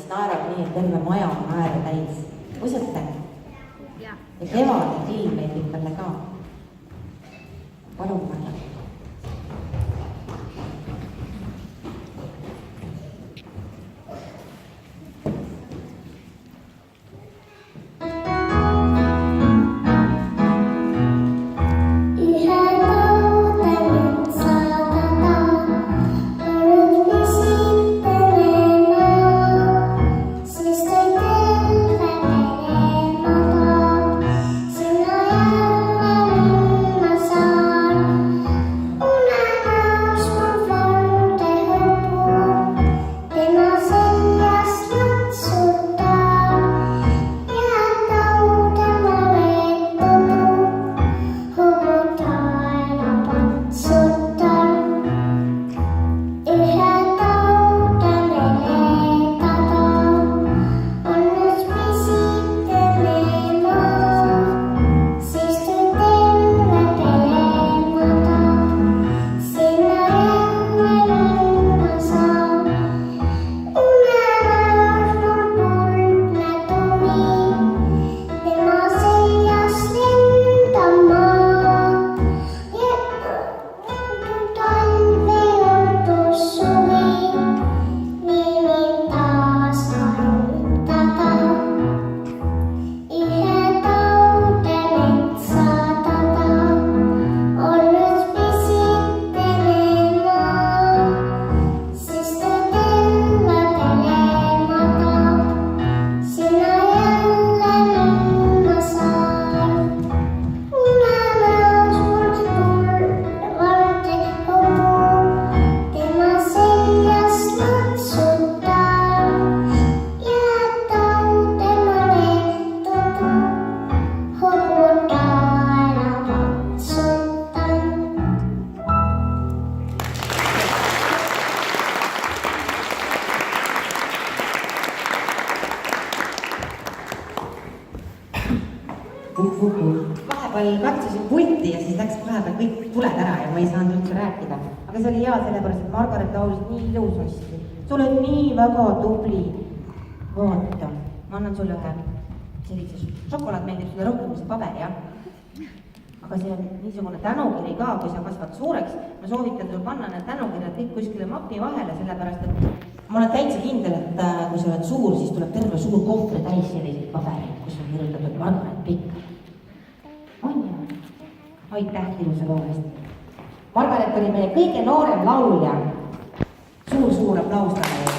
naerab nii, et terve maja on naeru täis. Usute? Ja kevade film meeldib talle ka. Palun panna. Vahepeal katsusin pulti ja siis läks vahepeal kõik tuled ära ja ma ei saanud üldse rääkida. Aga see oli hea sellepärast, et Margaret laulis nii ilusasti. Sa oled nii väga tubli. Vaata, ma annan sulle ühe sellise šokolaad meeldib sulle rohkem kui see paber, jah? Aga see on niisugune tänukiri ka, kui sa kasvad suureks. Ma soovitan sul panna need tänukirjad kõik kuskile mapi vahele, sellepärast et ma olen täitsa kindel, et kui sa oled suur, siis tuleb terve suur kohvri täis selliseid pabereid, kus on kirjutatud Margaret Pikk. On ju? Aitäh ilusa loo eest. Margaret oli meie kõige noorem laulja. Suur aplaus talle.